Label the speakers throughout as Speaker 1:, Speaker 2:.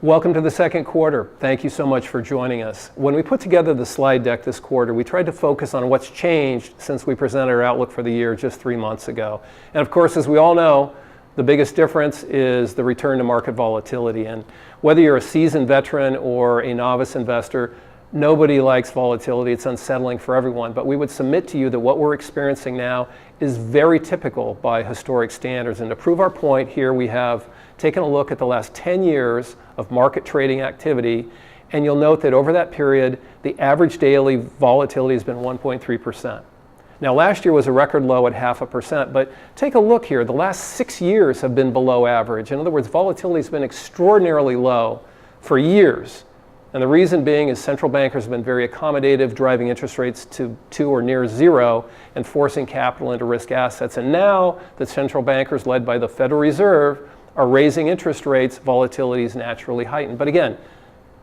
Speaker 1: Welcome to the second quarter. Thank you so much for joining us. When we put together the slide deck this quarter, we tried to focus on what's changed since we presented our outlook for the year just 3 months ago. And of course, as we all know, the biggest difference is the return to market volatility. And whether you're a seasoned veteran or a novice investor, nobody likes volatility. It's unsettling for everyone. But we would submit to you that what we're experiencing now is very typical by historic standards. And to prove our point, here we have taken a look at the last 10 years of market trading activity, and you'll note that over that period, the average daily volatility has been 1.3%. Now, last year was a record low at 0.5%, but take a look here. The last 6 years have been below average. In other words, volatility has been extraordinarily low for years. And the reason being is central bankers have been very accommodative, driving interest rates to or near zero and forcing capital into risk assets. And now that central bankers led by the Federal Reserve are raising interest rates, volatility is naturally heightened. But again,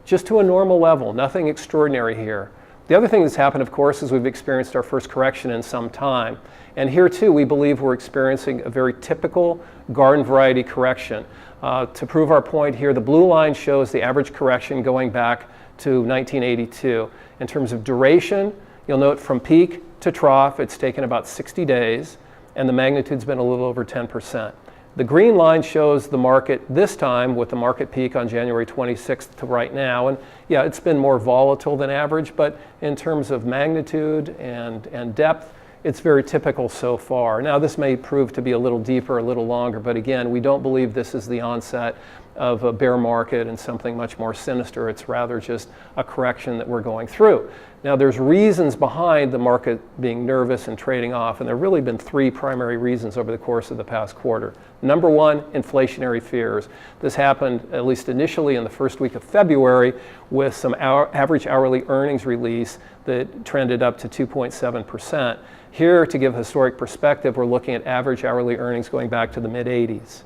Speaker 1: just to a normal level, nothing extraordinary here. The other thing that's happened, of course, is we've experienced our first correction in some time. And here too, we believe we're experiencing a very typical garden variety correction. To prove our point here, the blue line shows the average correction going back to 1982. In terms of duration, you'll note from peak to trough, it's taken about 60 days, and the magnitude's been a little over 10%. The green line shows the market this time with the market peak on January 26th to right now. And yeah, it's been more volatile than average, but in terms of magnitude and depth, it's very typical so far. Now, this may prove to be a little deeper, a little longer, but again, we don't believe this is the onset of a bear market and something much more sinister. It's rather just a correction that we're going through. Now, there's reasons behind the market being nervous and trading off, and there have really been 3 primary reasons over the course of the past quarter. Number one, inflationary fears. This happened, at least initially, in the first week of February with some average hourly earnings release that trended up to 2.7%. Here, to give historic perspective, we're looking at average hourly earnings going back to the mid-80s.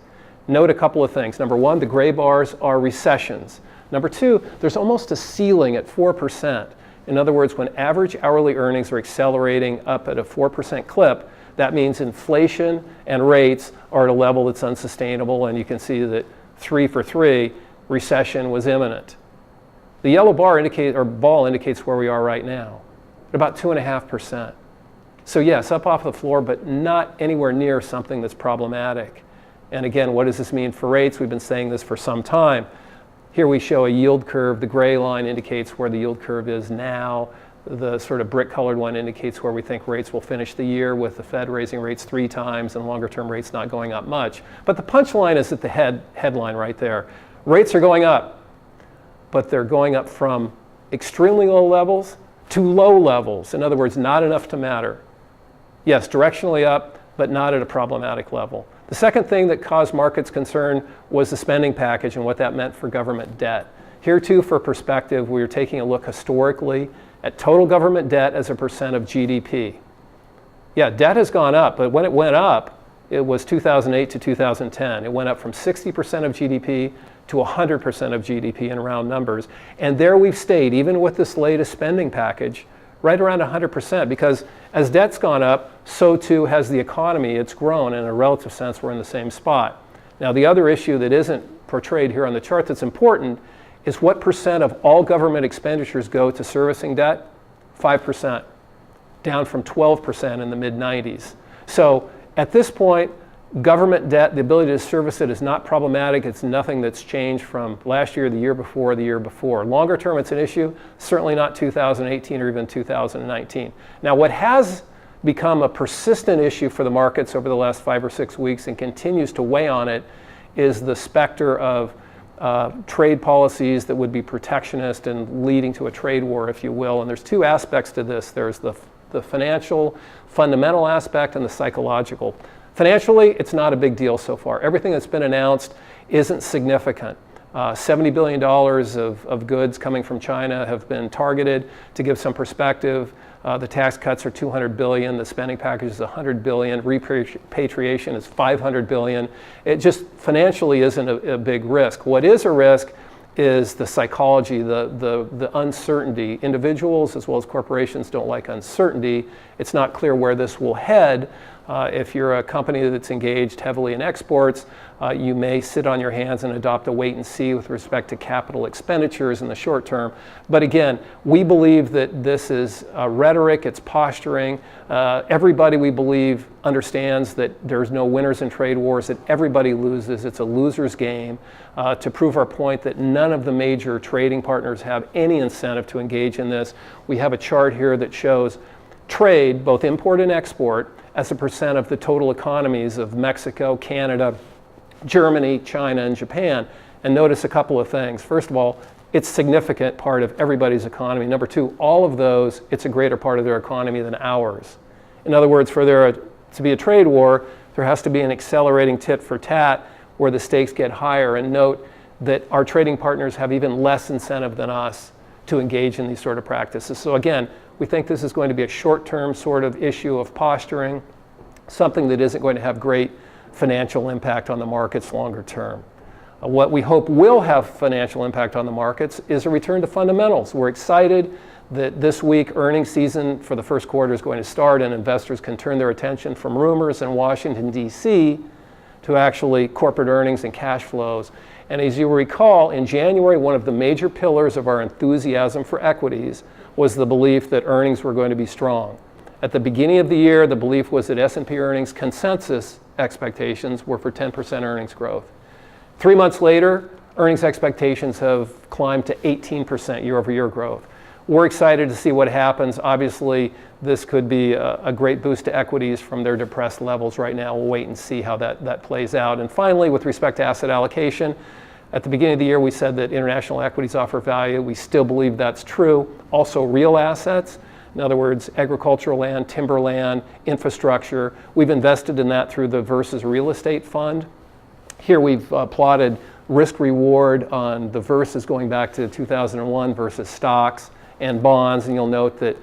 Speaker 1: Note a couple of things. Number one, the gray bars are recessions. Number two, there's almost a ceiling at 4%. In other words, when average hourly earnings are accelerating up at a 4% clip, that means inflation and rates are at a level that's unsustainable, and you can see that 3 for 3, recession was imminent. The yellow bar ball indicates where we are right now, at about 2.5%. So yes, up off the floor, but not anywhere near something that's problematic. And again, what does this mean for rates? We've been saying this for some time. Here we show a yield curve. The gray line indicates where the yield curve is now. The sort of brick-colored one indicates where we think rates will finish the year, with the Fed raising rates 3 times and longer-term rates not going up much. But the punchline is at the headline right there. Rates are going up, but they're going up from extremely low levels to low levels. In other words, not enough to matter. Yes, directionally up, but not at a problematic level. The second thing that caused markets concern was the spending package and what that meant for government debt. Here too, for perspective, we were taking a look historically at total government debt as a percent of GDP. Yeah, debt has gone up, but when it went up, it was 2008 to 2010. It went up from 60% of GDP to 100% of GDP in round numbers. And there we've stayed, even with this latest spending package, right around 100%, because as debt's gone up, so too has the economy. It's grown. In a relative sense, we're in the same spot. Now, the other issue that isn't portrayed here on the chart that's important is what percent of all government expenditures go to servicing debt? 5%, down from 12% in the mid-90s. So at this point, government debt, the ability to service it, is not problematic. It's nothing that's changed from last year, the year before, the year before. Longer term, it's an issue, certainly not 2018 or even 2019. Now, what has become a persistent issue for the markets over the last 5 or 6 weeks and continues to weigh on it is the specter of trade policies that would be protectionist and leading to a trade war, if you will. And there's 2 aspects to this. There's the financial, fundamental aspect and the psychological. Financially, it's not a big deal so far. Everything that's been announced isn't significant. $70 billion of goods coming from China have been targeted. To give some perspective, the tax cuts are $200 billion, the spending package is $100 billion, repatriation is $500 billion. It just financially isn't a big risk. What is a risk is the psychology, the uncertainty. Individuals as well as corporations don't like uncertainty. It's not clear where this will head. If you're a company that's engaged heavily in exports, you may sit on your hands and adopt a wait and see with respect to capital expenditures in the short term. But again, we believe that this is rhetoric, it's posturing. Everybody, we believe, understands that there's no winners in trade wars, that everybody loses. It's a loser's game. To prove our point that none of the major trading partners have any incentive to engage in this, we have a chart here that shows trade, both import and export, as a percent of the total economies of Mexico, Canada, Germany, China, and Japan. And notice a couple of things. First of all, it's a significant part of everybody's economy. Number two, all of those, it's a greater part of their economy than ours. In other words, for there to be a trade war, there has to be an accelerating tit for tat where the stakes get higher. And note that our trading partners have even less incentive than us to engage in these sort of practices. So again, we think this is going to be a short-term sort of issue of posturing, something that isn't going to have great financial impact on the markets longer term. What we hope will have financial impact on the markets is a return to fundamentals. We're excited that this week earnings season for the first quarter is going to start and investors can turn their attention from rumors in Washington, D.C. to actually corporate earnings and cash flows. And as you recall, in January, one of the major pillars of our enthusiasm for equities was the belief that earnings were going to be strong. At the beginning of the year, the belief was that S&P earnings consensus expectations were for 10% earnings growth. 3 months later, earnings expectations have climbed to 18% year-over-year growth. We're excited to see what happens. Obviously, this could be a great boost to equities from their depressed levels right now. We'll wait and see how that plays out. And finally, with respect to asset allocation, at the beginning of the year, we said that international equities offer value. We still believe that's true. Also, real assets, in other words, agricultural land, timberland, infrastructure. We've invested in that through the Versus Real Estate Fund. Here we've plotted risk reward on the Versus going back to 2001 versus stocks and bonds. And you'll note that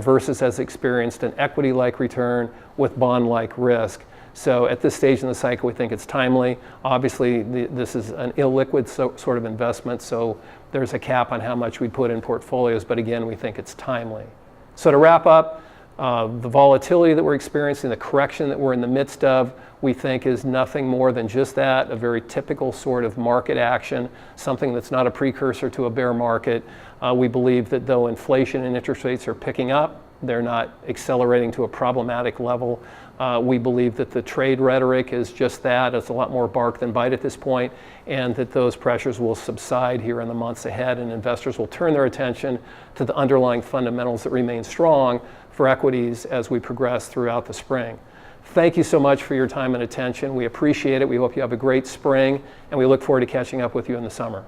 Speaker 1: Versus has experienced an equity-like return with bond-like risk. So at this stage in the cycle, we think it's timely. Obviously, this is an illiquid sort of investment, so there's a cap on how much we put in portfolios, but again, we think it's timely. So to wrap up, the volatility that we're experiencing, the correction that we're in the midst of, we think is nothing more than just that, a very typical sort of market action, something that's not a precursor to a bear market. We believe that though inflation and interest rates are picking up, they're not accelerating to a problematic level. We believe that the trade rhetoric is just that. It's a lot more bark than bite at this point, and that those pressures will subside here in the months ahead, and investors will turn their attention to the underlying fundamentals that remain strong for equities as we progress throughout the spring. Thank you so much for your time and attention. We appreciate it. We hope you have a great spring, and we look forward to catching up with you in the summer.